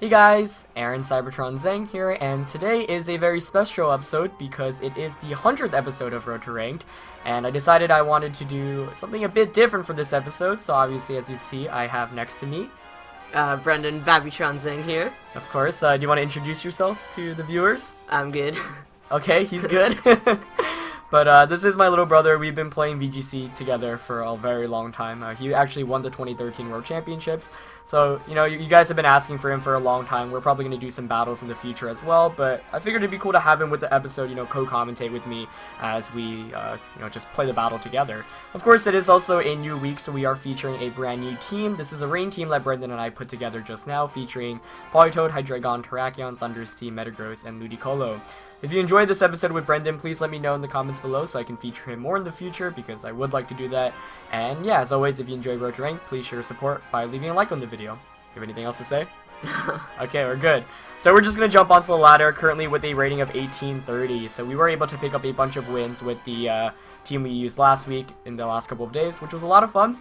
Hey guys, Aaron Cybertron Zhang here, and today is a very special episode because it is the 100th episode of Road to Ranked, and I decided I wanted to do something a bit different for this episode, so obviously as you see I have next to me, Brendan Babbytron Zing here. of course. Do you want to introduce yourself to the viewers? I'm good. Okay, he's good. But this is my little brother. We've been playing VGC together for a very long time. He actually won the 2013 World Championships. So, you know, you guys have been asking for him for a long time. We're probably going to do some battles in the future as well. But I figured it'd be cool to have him with the episode, you know, co-commentate with me as we, you know, just play the battle together. Of course, it is also a new week, so we are featuring a brand new team. This is a rain team that Brendan and I put together just now, featuring Polytoad, Hydreigon, Terrakion, Thunder's Team, Metagross, and Ludicolo. If you enjoyed this episode with Brendan, please let me know in the comments below so I can feature him more in the future, because I would like to do that. And yeah, as always, if you enjoyed Road to Rank, please show your support by leaving a like on the video. Do you have anything else to say? Okay, we're good. So we're just going to jump onto the ladder, currently with a rating of 1830. So we were able to pick up a bunch of wins with the team we used last week in the last couple of days, which was a lot of fun.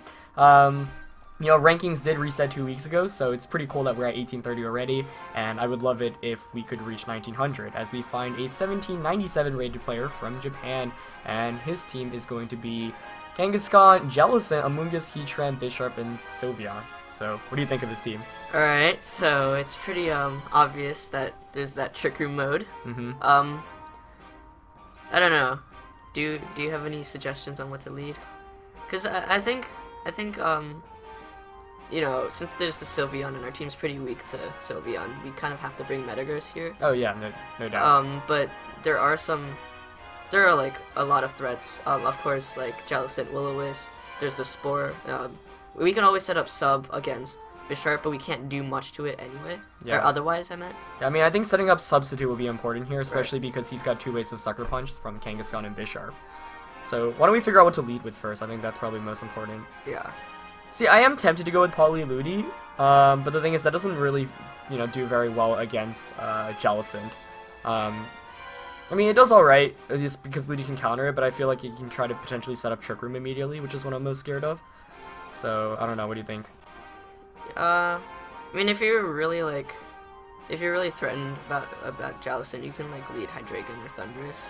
You know, rankings did reset 2 weeks ago, so it's pretty cool that we're at 1830 already, and I would love it if we could reach 1900, as we find a 1797 rated player from Japan, and his team is going to be Kangaskhan, Jellicent, Amoonguss, Heatran, Bisharp, and Sylveon. So, what do you think of this team? Alright, so it's pretty obvious that there's that Trick Room mode. I don't know. Do you have any suggestions on what to lead? Because I think you know, since there's the Sylveon and our team's pretty weak to Sylveon, we kind of have to bring Metagross here. Oh yeah, no doubt. But there are like a lot of threats. Of course, like Jellicent, Will-O-Wisp. There's the Spore. We can always set up sub against Bisharp, but we can't do much to it anyway. Yeah. Or otherwise, I meant. Yeah, I mean, I think setting up substitute will be important here, especially because he's got two ways of Sucker Punch from Kangaskhan and Bisharp. So why don't we figure out what to lead with first? I think that's probably most important. Yeah. See, I am tempted to go with Polyludi, but the thing is that doesn't really, you know, do very well against Jellicent. I mean, it does alright, just because Ludi can counter it, but I feel like you can try to potentially set up Trick Room immediately, which is what I'm most scared of. So, I don't know, what do you think? I mean, if you're really threatened about Jellicent, you can like lead Hydreigon or Thundurus,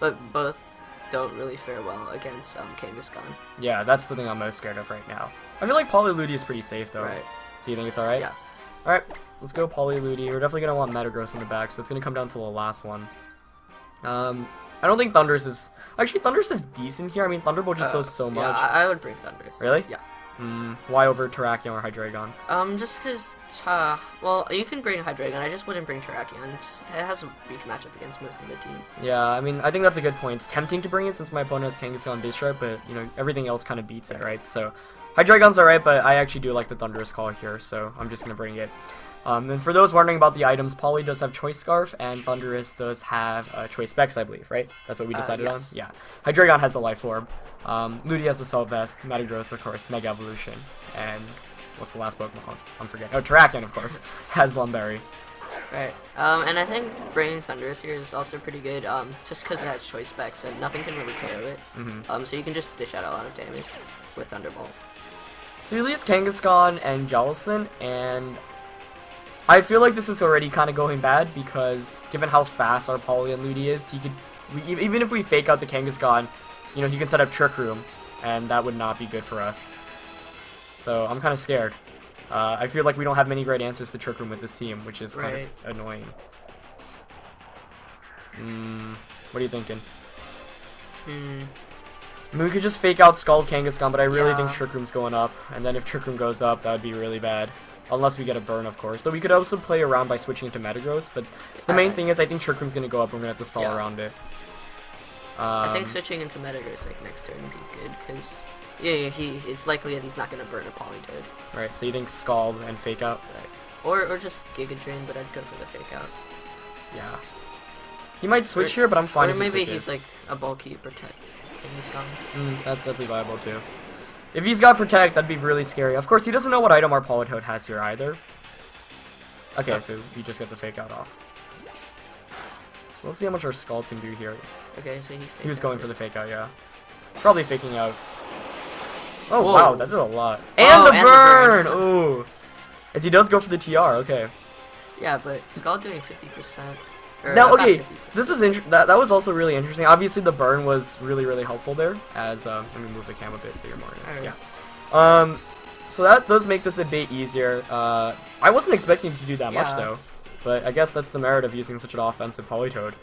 but both don't really fare well against Kangaskhan. Yeah, that's the thing I'm most scared of right now. I feel like Polyludi is pretty safe though. Right. So you think it's alright? Yeah. Alright, let's go Polyludi. We're definitely going to want Metagross in the back, so it's going to come down to the last one. I don't think Thundurus is... Actually, Thundurus is decent here. I mean, Thunderbolt just does so much. Yeah, I would bring Thundurus. Really? Yeah. Why over Terrakion or Hydreigon? Just because, well, you can bring Hydreigon, I just wouldn't bring Terrakion. It has a weak matchup against most of the team. Yeah, I mean, I think that's a good point. It's tempting to bring it since my opponent has Kangaskhan and Bisharp, but, you know, everything else kind of beats it, right? So, Hydreigon's alright, but I actually do like the Thundurus call here, so I'm just going to bring it. And for those wondering about the items, Poly does have Choice Scarf, and Thundurus does have Choice Specs, I believe, right? That's what we decided on? Yeah. Hydreigon has the Life Orb. Ludi has the Assault Vest, Metagross, of course, Mega Evolution, and what's the last Pokemon? I'm forgetting. Oh, Terrakion, of course, has Lumberry. Right. And I think bringing Thundurus here is also pretty good, just because it has Choice Specs, and nothing can really KO it. So you can just dish out a lot of damage with Thunderbolt. So he leads Kangaskhan and Jellicent, and I feel like this is already kind of going bad, because given how fast our Poly and Ludi is, he could, even if we fake out the Kangaskhan, you know, he can set up Trick Room, and that would not be good for us. So I'm kind of scared. I feel like we don't have many great answers to Trick Room with this team, which is kind of annoying. What are you thinking? I mean, we could just fake out Scald Kangaskhan, but I really think Trick Room's going up. And then if Trick Room goes up, that would be really bad. Unless we get a burn, of course. Though we could also play around by switching into Metagross, but the main thing is I think Trick Room's going to go up and we're going to have to stall around it. I think switching into Metagross like next turn would be good, because it's likely that he's not going to burn a Polytoad. Right, so you think Scald and fake out? Right. Or just Giga Drain, but I'd go for the fake out. Yeah. He might switch here, but I'm fine if he maybe switches. he's like a bulky Protect. That's definitely viable too. If he's got Protect, that'd be really scary. Of course, he doesn't know what item our Polytoad has here either. Okay, so we just get the fake out off. So let's see how much our Scald can do here. Okay, so he was going for the fake out, yeah. Probably faking out. Oh, whoa. Wow, that did a lot. And the burn! Ooh. As he does go for the TR, okay. Yeah, but Skull doing 50%. Now, okay, this is that was also really interesting. Obviously, the burn was really helpful there. As let me move the cam a bit so you're more. Right. Yeah. So that does make this a bit easier. I wasn't expecting to do that much though, but I guess that's the merit of using such an offensive Polytoad.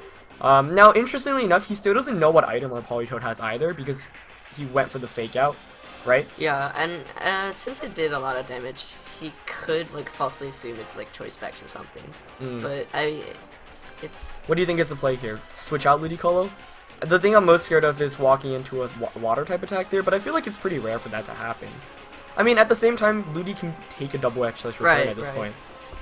Now, interestingly enough, he still doesn't know what item our Polytoad has either because he went for the fake out, right? Yeah, and since it did a lot of damage, he could like falsely assume it's like choice specs or something. But it's. What do you think is the play here? Switch out Ludicolo? The thing I'm most scared of is walking into a water type attack there, but I feel like it's pretty rare for that to happen. I mean, at the same time, Ludi can take a double X-Slash return at this point.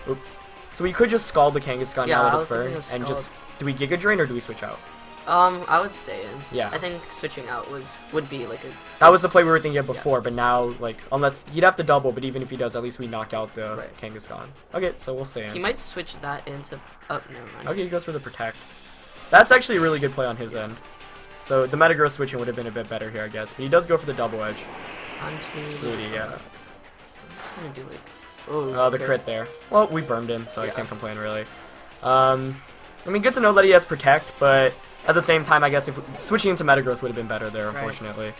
Oops. So we could just Scald the Kangaskhan now that it's burned, and just... Do we Giga Drain or do we switch out? I would stay in. Yeah. I think switching out would be like a... That was the play we were thinking of before, but now, like, unless... He'd have to double, but even if he does, at least we knock out the Kangaskhan. Okay, so we'll stay in. He might switch that into... Oh, never mind. Okay, he goes for the Protect. That's actually a really good play on his end. So the Metagross switching would have been a bit better here, I guess. But he does go for the double edge. Onto Ludi, yeah. I'm just gonna do like... Oh, the crit there. Well, we burned him, so I can't complain, really. I mean, good to know that he has Protect, but at the same time, I guess if switching into Metagross would have been better there, unfortunately.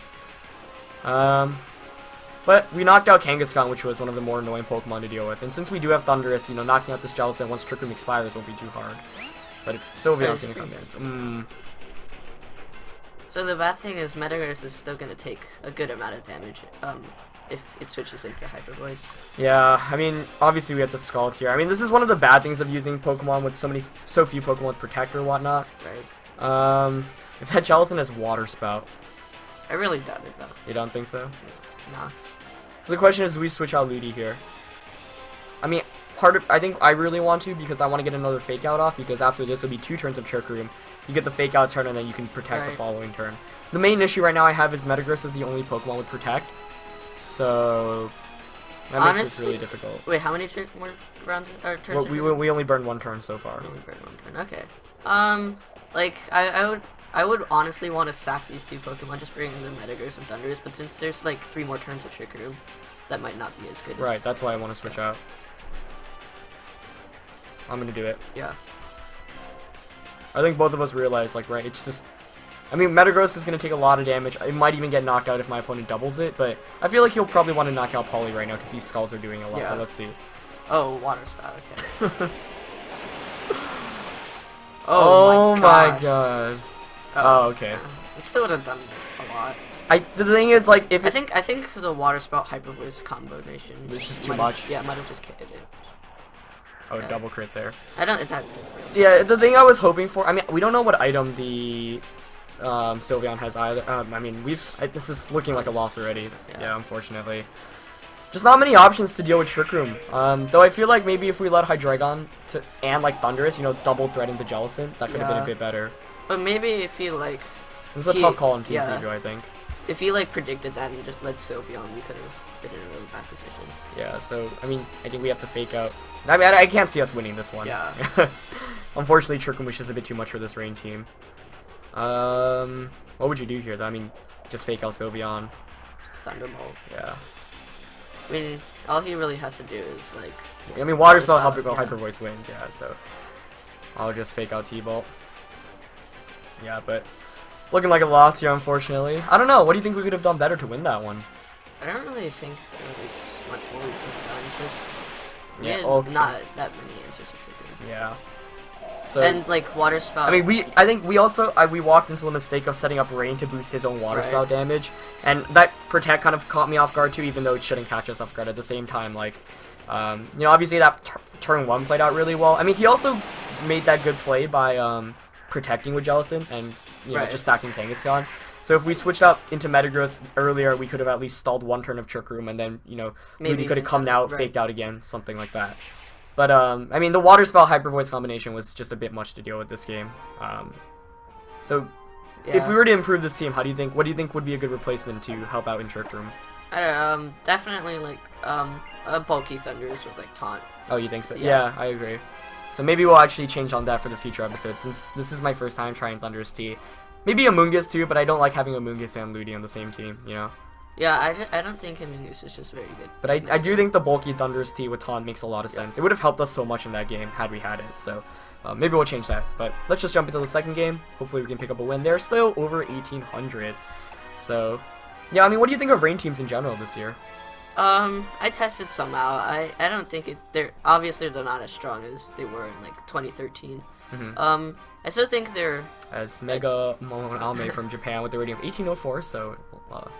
But we knocked out Kangaskhan, which was one of the more annoying Pokemon to deal with. And since we do have Thundurus, you know, knocking out this Jellicent once Trick Room expires won't be too hard. But Sylveon's going to come in. So the bad thing is Metagross is still going to take a good amount of damage if it switches into Hyper Voice. Yeah, I mean, obviously we have to Scald here. I mean, this is one of the bad things of using Pokemon with so few Pokemon with Protect or whatnot. Right. If that Jellicent has Water Spout. I really doubt it, though. You don't think so? Nah. So the question is, do we switch out Ludi here? I mean, I think I really want to because I want to get another Fake Out off because after this will be 2 turns of Trick Room. You get the Fake Out turn and then you can Protect the following turn. The main issue right now I have is Metagross is the only Pokemon with Protect. So that makes this really difficult. Wait, how many more rounds or turns? Well, we only burned 1 turn so far. We only burned 1 turn. Okay. Like I would honestly want to sack these 2 Pokemon, just bring the Metagross and Thundurus, but since there's like 3 more turns of Trick Room, that might not be as good. Right, that's why I want to switch out. I'm gonna do it. Yeah. I think both of us realize, like, right, it's just... I mean, Metagross is going to take a lot of damage. It might even get knocked out if my opponent doubles it, but I feel like he'll probably want to knock out Poly right now because these Scalds are doing a lot, but let's see. Oh, Water Spout, okay. Oh my god. Oh, okay. It still would have done a lot. The thing is, like, if I think the Water Spout Hyper Voice combination was just too much. Yeah, might have just hit it. Oh, double crit there. I don't. Yeah, the thing I was hoping for. I mean, we don't know what item the Sylveon has either. I mean, this is looking like a loss already. Yeah, unfortunately. Just not many options to deal with Trick Room. Though I feel like maybe if we let Hydreigon and like Thundurus, you know, double threaten the Jellicent, that could have been a bit better. But maybe if you like. This is a tough call on Team Preview, I think. If he like predicted that and just led Sylveon, we could have been in a really bad position. Yeah, so I mean, I think we have to Fake Out. I mean, I can't see us winning this one. Yeah. Unfortunately, Trick Room was just a bit too much for this rain team. What would you do here, though? I mean, just Fake Out Sylveon. Thunderbolt. Yeah. I mean, all he really has to do is like. I mean, Water Spell Hyper Voice wins. Yeah, so I'll just Fake Out T-Bolt. Yeah, but looking like a loss here, unfortunately. I don't know. What do you think we could have done better to win that one? I don't really think there was much more we could have done. Just we had not that many answers to Trick Room. Yeah. So, and like Water Spout. I mean, I think we also we walked into the mistake of setting up Rain to boost his own Water Spout damage, and that Protect kind of caught me off guard too, even though it shouldn't catch us off guard at the same time. Like, you know, obviously that turn 1 played out really well. I mean, he also made that good play by protecting with Jellicent and you know just sacking Kangaskhan. So if we switched up into Metagross earlier, we could have at least stalled 1 turn of Trick Room, and then you know maybe could have come out, faked out again, something like that. But, I mean, the Water Spell Hyper Voice combination was just a bit much to deal with this game. So, if we were to improve this team, what do you think would be a good replacement to help out in Trick Room? Definitely, like, a bulky Thundurus with, like, Taunt. Oh, you think so? Yeah, I agree. So maybe we'll actually change on that for the future episodes, since this is my first time trying Thundurus T. Maybe Amoonguss too, but I don't like having Amoonguss and Ludi on the same team, you know? Yeah, I don't think Himmingus is just very good. But I do think the bulky Thunderous T with Taunt makes a lot of sense. It would have helped us so much in that game had we had it. So maybe we'll change that. But let's just jump into the second game. Hopefully we can pick up a win. They're still over 1,800. So, yeah, I mean, what do you think of rain teams in general this year? I tested some out. I don't think they're obviously they're not as strong as they were in like 2013. I still think they're as Mega Momoname from Japan with the rating of 1804, so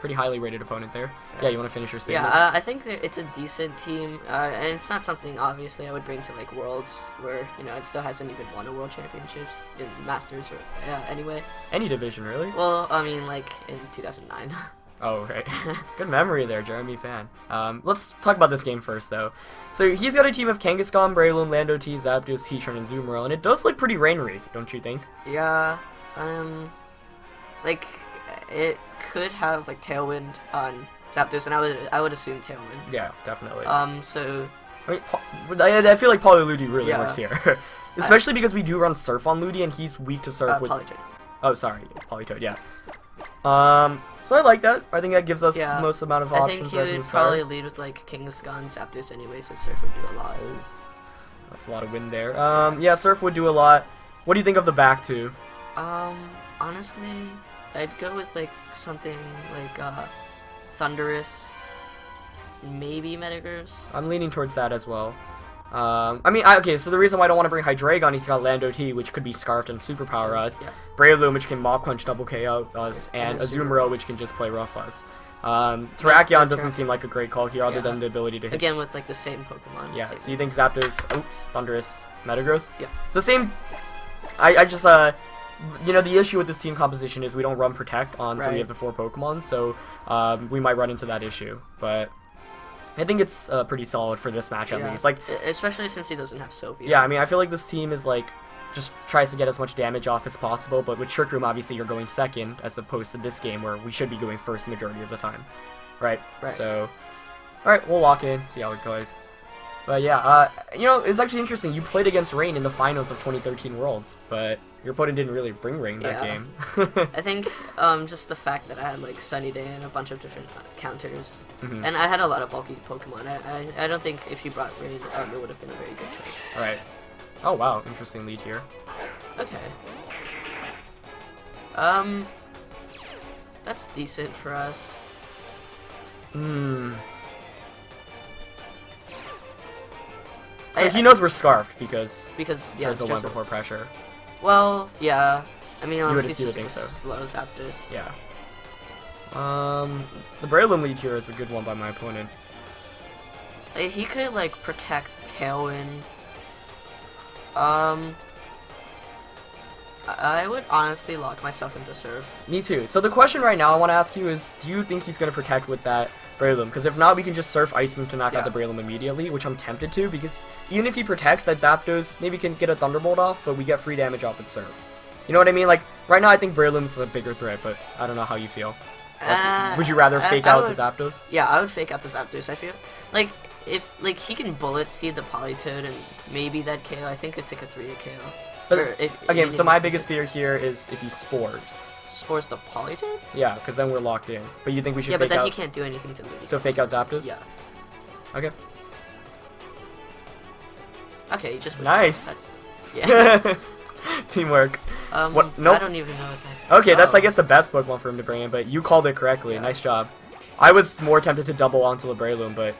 pretty highly rated opponent there. Yeah, you want to finish your statement? Yeah, I think it's a decent team, and it's not something obviously I would bring to like Worlds, where it still hasn't even won a World Championships in Masters or anyway. Any division, really? Well, I mean like in 2009. Oh, right. Good memory there, Jeremy Fan. Let's talk about this game first, though. So he's got a team of Kangaskhan, Breloom, Lando T, Zapdos, Heatran, and Azumarill, and it does look pretty rain-rig, don't you think? Yeah, like, it could have, like, Tailwind on Zapdos, and I would assume Tailwind. Yeah, definitely. So... I mean, I feel like Polyludi really works here. Especially because we do run Surf on Ludi, and he's weak to Surf with... Politoed. Oh, sorry, Politoed, yeah. So I like that. I think that gives us most amount of options. I think he would probably lead with like Kangaskhan, Zapdos anyway, so Surf would do a lot. Oh, that's a lot of wind there. Yeah, Surf would do a lot. What do you think of the back two? Honestly, I'd go with like something like Thunderous, maybe Metagross. I'm leaning towards that as well. I mean, okay, so the reason why I don't want to bring Hydreigon, he's got Lando T, which could be Scarfed and Superpower us, Breloom, which can Mach Punch double KO us, and Azumarill, which can just play rough us. Terrakion doesn't seem like a great call here, other than the ability to hit. Again, with like the same Pokemon. Yeah, so you think Zapdos, oops, Thunderous, Metagross? Yeah. So same, I just, you know, the issue with this team composition is we don't run Protect on 3 of the 4 Pokemon, so we might run into that issue, but... I think it's pretty solid for this match at least. Like, especially since he doesn't have Sylvia. Yeah, I mean, I feel like this team is like just tries to get as much damage off as possible. But with Trick Room, obviously, you're going second as opposed to this game where we should be going first the majority of the time, right? So, all right, we'll lock in, see how it goes. But yeah, you know, it's actually interesting. You played against Rain in the finals of 2013 Worlds, but your opponent didn't really bring Rain that game. I think just the fact that I had like Sunny Day and a bunch of different counters, and I had a lot of bulky Pokemon. I don't think if you brought Rain, it would have been a very good choice. All right. Oh wow, interesting lead here. Okay. That's decent for us. So he knows we're Scarfed because yeah, there's a 1 before pressure. Well, yeah. I mean, you he's just slow Zapdos. Yeah. The Breloom lead here is a good one by my opponent. He could like protect Tailwind. I would honestly lock myself into Surf. Me too. So the question right now I want to ask you is, do you think he's going to protect with that Breloom? Because if not, we can just Surf Ice Beam to knock out the Breloom immediately, which I'm tempted to, because even if he protects, that Zapdos maybe can get a Thunderbolt off, but we get free damage off with Surf. You know what I mean? Like, right now I think Breloom's a bigger threat, but I don't know how you feel. Like, would you rather fake out the Zapdos? Yeah, I would fake out the Zapdos, I feel. Like, if like he can Bullet Seed the Politoed and maybe that KO, I think it's like a 3-hit KO. But again, so my biggest fear here is if he Spores. Spores the Politoed? Yeah, because then we're locked in. But you think we should fake out... Yeah, but then he can't do anything to Ludi. So fake out Zapdos? Yeah. Okay. Okay, just... Nice! Yeah. Teamwork. What? Nope. I don't even know what that... Okay, that's I guess the best Pokemon for him to bring in, but you called it correctly. Nice job. I was more tempted to double onto the Breloom, but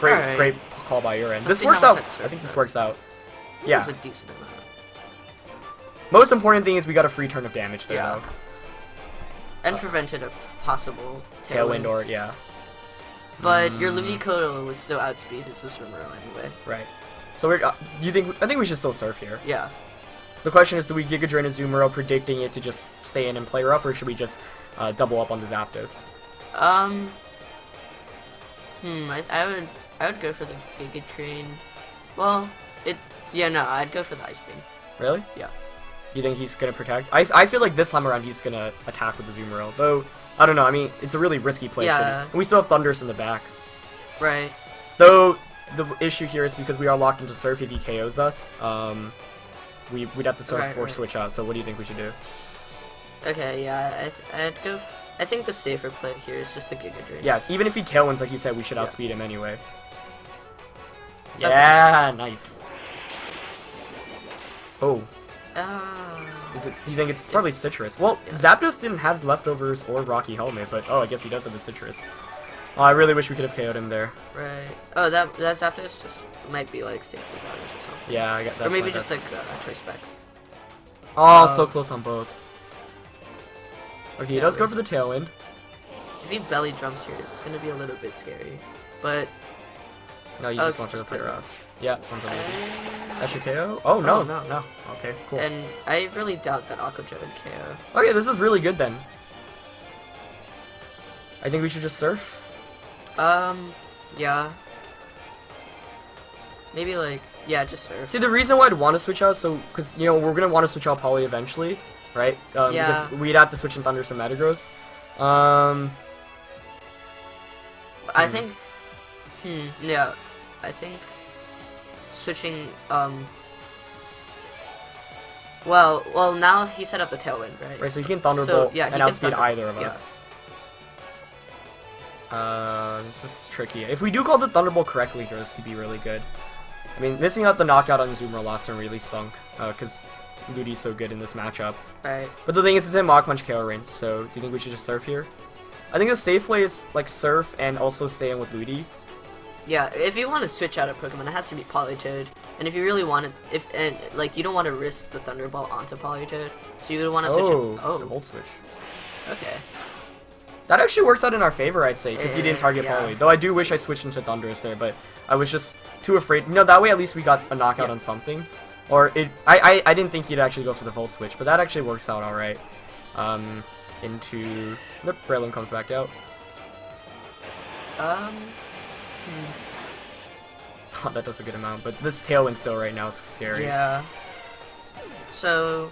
great call by your end. This works out. I think this works out. Yeah. It's a decent amount. Most important thing is we got a free turn of damage there, though. And prevented a possible Tailwind or, But your Ludicolo was still outspeed his Azumarill anyway. Right. So we're, I think we should still Surf here. Yeah. The question is, do we Giga Drain Azumarill, predicting it to just stay in and play rough, or should we just double up on the Zapdos? I would go for the Giga Drain. Well, I'd go for the Ice Beam. Really? Yeah. You think he's gonna protect? I feel like this time around he's gonna attack with the Azumarill, though. I don't know. I mean, it's a really risky play. Yeah. And we still have Thundurus in the back. Right. Though the issue here is because we are locked into Surf if he KOs us. We'd have to Surf or switch out. So what do you think we should do? Okay, yeah, I'd go. I think the safer play here is just a Giga Drain. Yeah, even if he Tailwinds, like you said, we should Yeah. outspeed him anyway. Okay. Yeah, nice. Oh, Ah. is it? You think it's probably Citrus? Well, Yeah. Zapdos didn't have leftovers or Rocky Helmet, but oh, I guess he does have the Citrus. Oh, I really wish we could have KO'd him there. Right. Oh, that Zapdos might be like safety values or something. Yeah, I got that. Or maybe just like choice specs. Oh, so close on both. Okay, he does go Tailwind. for the Tailwind. If he belly jumps here, it's gonna be a little bit scary. But No, you oh, just want to just play play rough. Yeah, one's on I... That should KO? Oh, no, Oh, no. no. Okay, cool. And I really doubt that Aqua Jet would KO. Okay, this is really good then. I think we should just surf. Yeah. Maybe like, yeah, just surf. See, the reason why I'd want to switch out, so, because, you know, we're going to want to switch out Poly eventually, right? Yeah. Because we'd have to switch in Thundurus and Metagross. I think, yeah, I think switching, well, now he set up the Tailwind, right? Right, so he can Thunderbolt So, yeah, he and can outspeed Thunder- either of yeah. us. This is tricky. If we do call the Thunderbolt correctly here, this could be really good. I mean, missing out the knockout on Zoomer last turn really stunk, because Ludi's so good in this matchup. Right. But the thing is, it's in Mach Punch KO range, so do you think we should just surf here? I think the safe play is, like, surf and also stay in with Ludi. Yeah, if you want to switch out a Pokemon, it has to be Politoed. And if you really want to, like, you don't want to risk the Thunderbolt onto Politoed, so you would want to switch it. Oh, the Volt Switch. Okay. That actually works out in our favor, I'd say, because he didn't target yeah. Poly. Though I do wish I switched into Thundurus there, but I was just too afraid. You know, that way at least we got a knockout on something. Or, I didn't think he'd actually go for the Volt Switch, but that actually works out alright. Into... Nope, Breloom comes back out. Oh, that does a good amount, but this Tailwind still right now is scary. Yeah. So,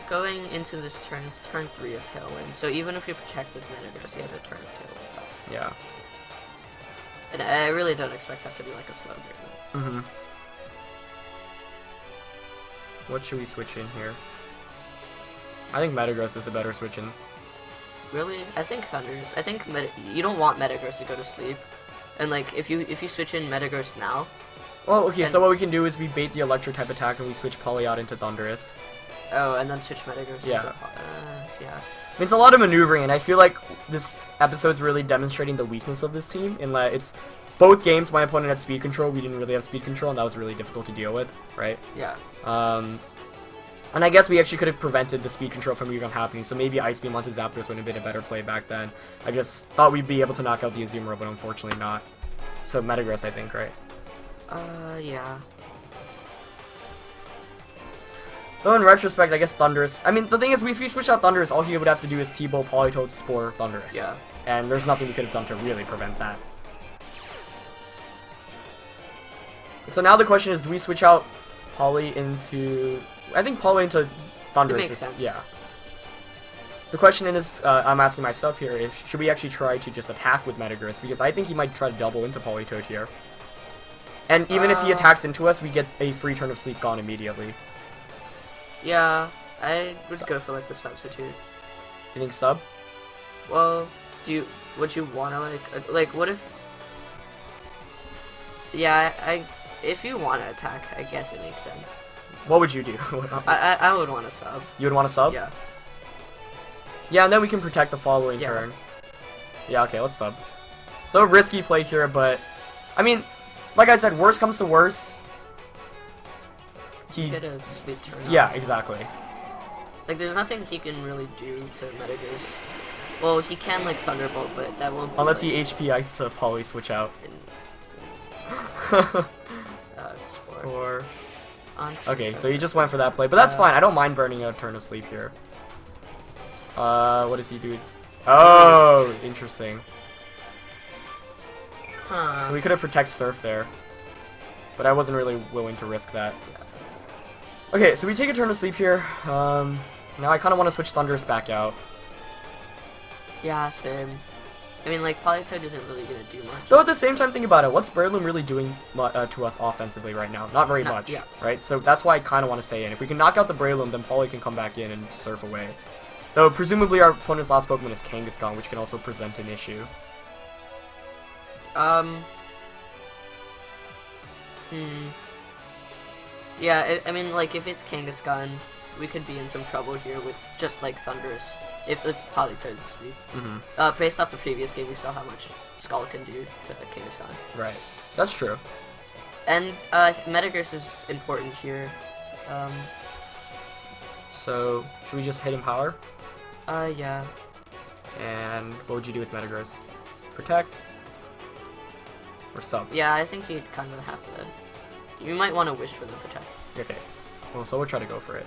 going into this turn, it's turn 3 of Tailwind. So even if you protect the Metagross, he has a turn of Tailwind. Yeah. And I really don't expect that to be like a slow game. Mm-hmm. What should we switch in here? I think Metagross is the better switch in. Really? I think Thundurus. I think you don't want Metagross to go to sleep. And like, if you switch in Metagross now... Well, okay, so what we can do is we bait the Electro type attack and we switch Poly out into Thundurus. Oh, and then switch Metagross Yeah. into... yeah. I mean, it's a lot of maneuvering, and I feel like this episode's really demonstrating the weakness of this team, in that it's... Both games, my opponent had speed control, we didn't really have speed control, and that was really difficult to deal with, right? Yeah. And I guess we actually could have prevented the speed control from even happening, so maybe Ice Beam onto Zapdos would have been a better play back then. I just thought we'd be able to knock out the Azumarill, but unfortunately not. So Metagross, I think, right? Yeah. Though in retrospect, I guess Thundurus... I mean, the thing is, if we switch out Thundurus, all he would have to do is T-Bolt, Politoed, Spore, Thundurus. Yeah. And there's nothing we could have done to really prevent that. So now the question is, do we switch out Poly into... I think Poly into Thundurus makes is... sense. Yeah. The question is, I'm asking myself here, if should we actually try to just attack with Metagross? Because I think he might try to double into Politoed here. And even if he attacks into us, we get a free turn of Sleep gone immediately. Yeah, I would go for like the substitute. You think sub? Well, would you wanna like what if? Yeah, if you wanna attack, I guess it makes sense. What would you do? I would want to sub. You would want to sub? Yeah. Yeah, and then we can protect the following turn. Yeah, okay, let's sub. So risky play here, but I mean, like I said, worst comes to worst. Get a sleep turn. Yeah, exactly. Like, there's nothing he can really do to Metagross. Well, he can like Thunderbolt, but that won't. Unless like, he HP Ice the Poly switch out. Spore. Okay, so he just went for that play, but that's fine. I don't mind burning a turn of sleep here. What does he do? Oh, interesting. Huh. So we could have protect Surf there, but I wasn't really willing to risk that. Okay, so we take a turn of sleep here. Now I kind of want to switch Thundurus back out. Yeah, same. I mean, like, Politoed isn't really gonna do much. Though at the same time, think about it. What's Breloom really doing to us offensively right now? Not very much, yeah. right? So that's why I kind of want to stay in. If we can knock out the Breloom, then Poly can come back in and surf away. Though, presumably our opponent's last Pokemon is Kangaskhan, which can also present an issue. Yeah, I mean, like, if it's Kangaskhan, we could be in some trouble here with just, like, Thundurus. If Politoed is asleep. Based off the previous game, we saw how much Skull can do to Kangaskhan. Right. That's true. And, Metagross is important here. So, should we just hit him power? Yeah. And what would you do with Metagross? Protect? Or sub? Yeah, I think you'd kind of have to... You might want to wish for the protect. Okay. Well, so we'll try to go for it.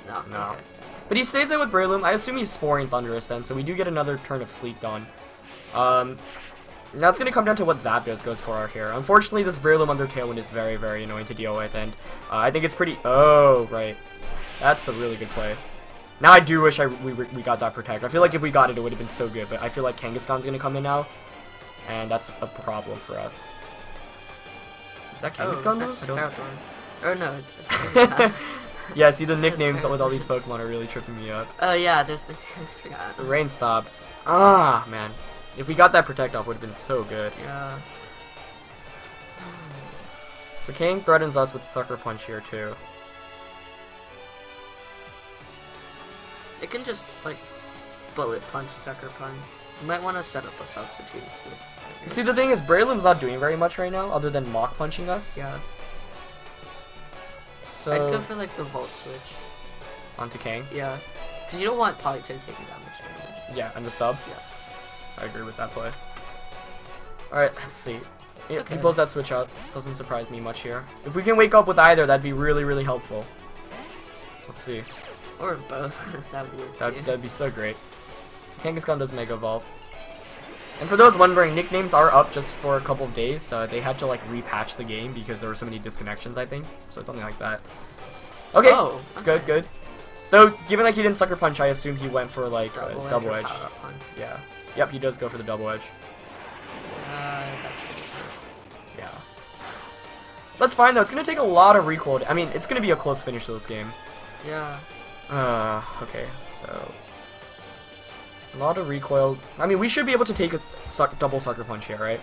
No. No. Okay. But he stays there with Breloom. I assume he's Sporing Thundurus then, so we do get another turn of Sleep done. Now it's going to come down to what Zapdos goes for here. Unfortunately, this Breloom under Tailwind is very, very annoying to deal with, and I think it's pretty... Oh, right. That's a really good play. Now I do wish we got that Protect. I feel like if we got it, it would have been so good, but I feel like Kangaskhan's going to come in now, and that's a problem for us. Is that Kangaskhan though? That's Ferrothorn. Or no, it's yeah, see the nicknames with all these Pokemon are really tripping me up. Oh yeah, there's the... I forgot. So rain stops. Ah, man. If we got that Protect off, would have been so good. Yeah. So Kang threatens us with Sucker Punch here too. It can just, like, Bullet Punch, Sucker Punch. You might want to set up a substitute. See, the thing is, Breloom's not doing very much right now, other than Mach Punching us. Yeah. So... I'd go for, like, the Volt Switch. Onto Kang? Yeah. Because you don't want Politoed taking that much damage. Yeah, and the sub? Yeah. I agree with that play. Alright, let's see. Yeah, Okay. he pulls that switch out. Doesn't surprise me much here. If we can wake up with either, that'd be really, really helpful. Let's see. Or both. That would work too. That'd be so great. So Kangaskhan does Mega Evolve. And for those wondering, nicknames are up just for a couple of days. They had to, like, repatch the game because there were so many disconnections, I think. So something like that. Okay, Oh, okay. good. Though, given like he didn't Sucker Punch, I assume he went for, like, double edge. Power Up Punch. Yeah. Yep, he does go for the double edge. That's Yeah. That's fine, though. It's going to take a lot of recoil. I mean, it's going to be a close finish to this game. Yeah. Okay, so... A lot of recoil. I mean, we should be able to take a double Sucker Punch here, right?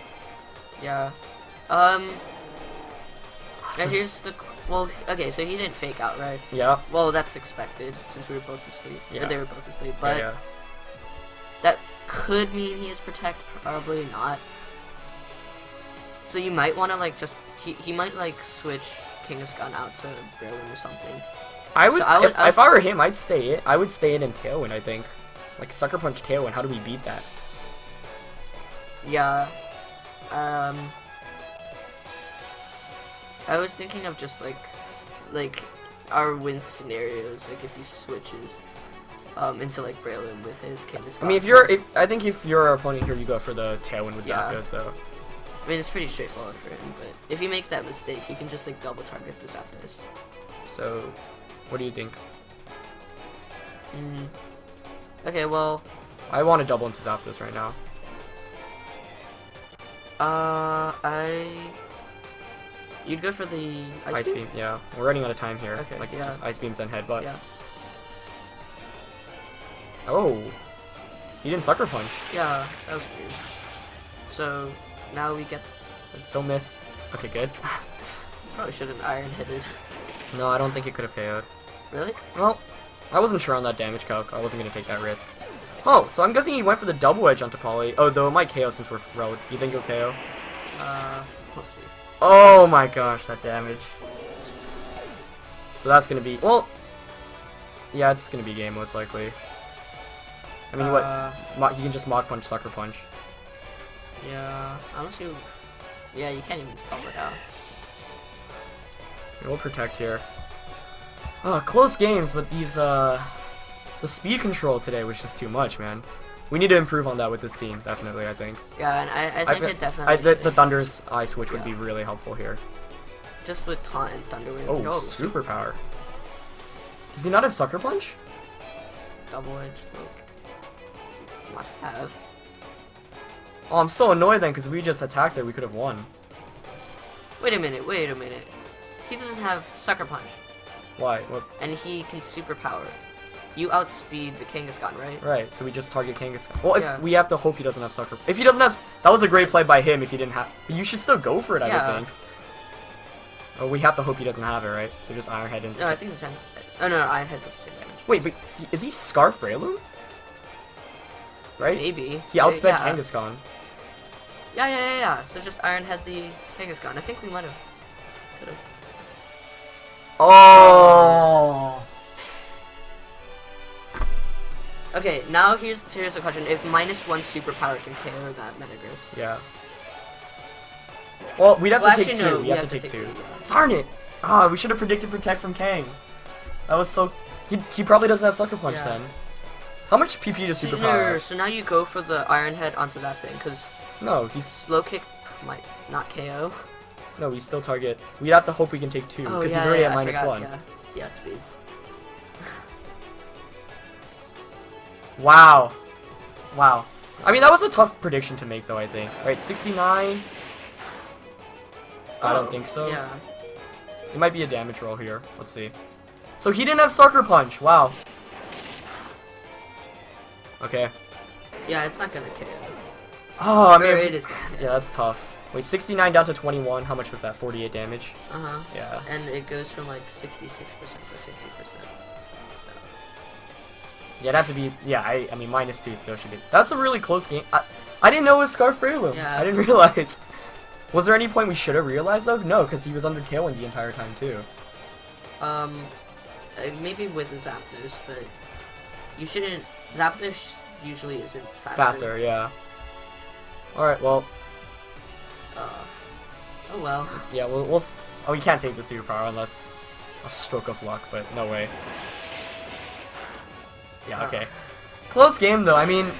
Yeah. Now here's the... Well, okay, so he didn't fake out, right? Yeah. Well, that's expected, since we were both asleep. Yeah. Or they were both asleep, but... Yeah. That could mean he is Protect, probably not. So you might want to, like, just... He might, like, switch Kangaskhan out to Breloom or something. I would, So if I were him, I'd stay it. I would stay it in Tailwind, I think. Like, Sucker Punch Tailwind, how do we beat that? Yeah. I was thinking of just, like, our win scenarios, like, if he switches, into, like, Breloom with his Kangaskhan. I mean, I think if you're our opponent here, you go for the Tailwind with Yeah. Zapdos, though. I mean, it's pretty straightforward for him, but if he makes that mistake, he can just, like, double target the Zapdos. So, what do you think? Okay, well... I want to double into Zapdos right now. You'd go for the Ice Beam? Yeah. We're running out of time here. Okay, like, yeah. just Ice Beams and Headbutt. Yeah. Oh! He didn't Sucker Punch. Yeah, that was weird. So, now we get... Just don't miss. Okay, good. Probably should have Iron Hitted. No, I don't think it could have KO'd. Really? Well, I wasn't sure on that damage calc. I wasn't going to take that risk. Oh, so I'm guessing he went for the double edge onto Poly. Oh, though it might KO since we're road. You think it'll KO? We'll see. Oh my gosh, that damage. So that's going to be... Well, yeah, it's going to be game most likely. I mean, what? He can just Mach Punch, Sucker Punch. Yeah, unless you... Yeah, you can't even stall it out. We'll Protect here. Close games, but these, the speed control today was just too much, man. We need to improve on that with this team, definitely, I think. Yeah, and I think it definitely the Thunder's Eye Switch would be really helpful here. Just with Taunt and Thunder Wave. Oh, Superpower. Does he not have Sucker Punch? Double Edge, like, must have. Oh, I'm so annoyed then, because if we just attacked it, we could have won. Wait a minute. He doesn't have Sucker Punch. Why? What? And he can Superpower. you outspeed the Kangaskhan, right? Right, so we just target Kangaskhan. Well, if Yeah. we have to hope he doesn't have Sucker. If he doesn't have... That was a great play by him if he didn't have... You should still go for it, I Yeah. would think. Oh, we have to hope he doesn't have it, right? So just Iron Head into... No, I think it's oh no, Iron Head does the same damage. Wait, but is he Scarf Breloom? Right? Maybe. He outsped yeah. Kangaskhan. Yeah. So just Iron Head the Kangaskhan. I think we might have. Could have. Oh! Okay, now here's a question. If -1 superpower can KO that Metagross. Yeah. Well, we'd have Well, to take actually, two. no, we have to take two. yeah. Darn it! Ah, we should have predicted Protect from Kang. That was so... He probably doesn't have Sucker Punch Yeah. then. How much PP does So, Superpower? no, so now you go for the Iron Head onto that thing, because No, he's... Slow Kick might not KO. No, we still target... We'd have to hope we can take two, because he's already at I forgot, -1. Yeah, it speeds. Wow. Wow. I mean, that was a tough prediction to make, though, I think. Right, 69... I don't think so. Yeah. It might be a damage roll here. Let's see. So he didn't have Sucker Punch. Wow. Okay. Yeah, it's not gonna KO. Oh, I mean... Or if- it is gonna KO. Yeah, that's tough. Wait, 69 down to 21. How much was that? 48 damage? Uh-huh. Yeah. And it goes from like 66% to 50%. Yeah, it'd have to be... Yeah, I mean, -2 still should be... That's a really close game. I didn't know it was Scarf Breloom. Yeah. I didn't realize. Was there any point we should have realized, though? No, because he was under Tailwind the entire time, too. Maybe with the Zapdos, but you shouldn't... Zapdos usually isn't faster. Faster, yeah. Alright, well... Oh well. Yeah, we'll... Oh, we can't take the Superpower unless... A stroke of luck, but no way. Yeah, okay. Close game, though. I mean...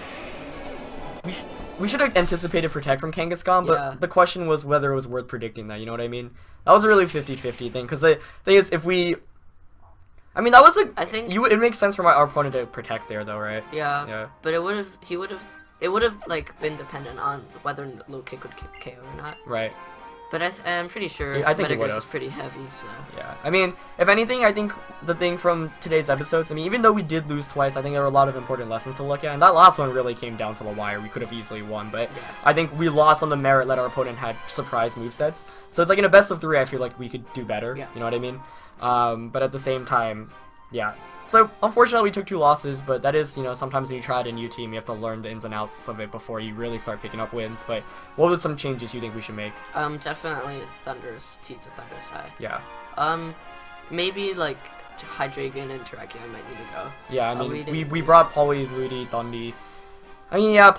We should have anticipated Protect from Kangaskhan, but Yeah. the question was whether it was worth predicting that, you know what I mean? That was a really 50-50 thing, because the thing is, if we... I mean, that was a... I think... It makes sense for our opponent to Protect there, though, right? Yeah. Yeah. But it would have like been dependent on whether Low Kick would KO or not. Right. But I'm pretty sure I think it Metagross would've. is pretty heavy, so... Yeah. I mean, if anything, I think the thing from today's episodes, I mean, even though we did lose twice, I think there were a lot of important lessons to look at, and that last one really came down to the wire. We could have easily won, but Yeah. I think we lost on the merit that our opponent had surprise movesets. So it's like in a best of 3, I feel like we could do better, Yeah. you know what I mean? But at the same time, yeah. So, unfortunately, we took 2 losses, but that is, you know, sometimes when you try out a new team, you have to learn the ins and outs of it before you really start picking up wins. But what would some changes you think we should make? Definitely Thundurus, T to Thundurus High. Yeah. Maybe, like, Hydreigon and Terrakion might need to go. Yeah, I mean, didn't we use brought Poly, Ludi, Thundy. I mean, yeah,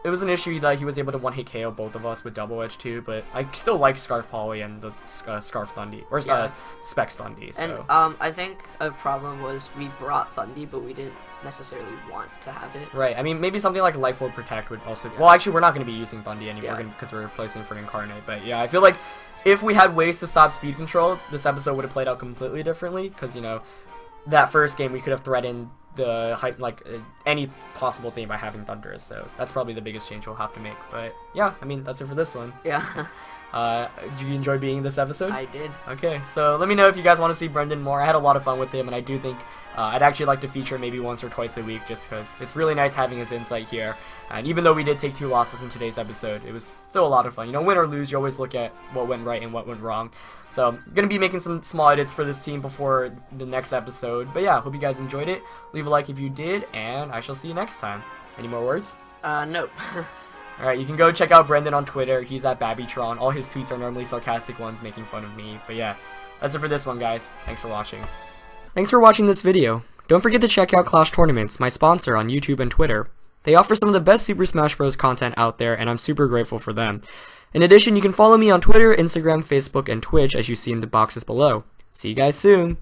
it was an issue that he was able to one-hit KO both of us with Double Edge too, but I still like Scarf Poly and the Scarf Thundy, or Yeah. Specs Thundy, so. And, I think a problem was we brought Thundy, but we didn't necessarily want to have it. Right, I mean, maybe something like Life Orb Protect would also... Well, actually, we're not going to be using Thundy anymore Yeah. because we're replacing for an Incarnate, but yeah, I feel like if we had ways to stop speed control, this episode would have played out completely differently, because, you know, that first game we could have threatened the hype, any possible thing by having Thundurus, so that's probably the biggest change we'll have to make. But yeah, I mean, that's it for this one. Yeah. Did you enjoy being in this episode? I did. Okay, so let me know if you guys want to see Brendan more. I had a lot of fun with him, and I do think I'd actually like to feature maybe once or twice a week, just because it's really nice having his insight here. And even though we did take 2 losses in today's episode, it was still a lot of fun. You know, win or lose, you always look at what went right and what went wrong. So I'm going to be making some small edits for this team before the next episode. But yeah, hope you guys enjoyed it. Leave a like if you did, and I shall see you next time. Any more words? Nope. Alright, you can go check out Brendan on Twitter. He's at Babbytron. All his tweets are normally sarcastic ones making fun of me. But yeah, that's it for this one, guys. Thanks for watching. Thanks for watching this video. Don't forget to check out Clash Tournaments, my sponsor on YouTube and Twitter. They offer some of the best Super Smash Bros. Content out there, and I'm super grateful for them. In addition, you can follow me on Twitter, Instagram, Facebook, and Twitch as you see in the boxes below. See you guys soon!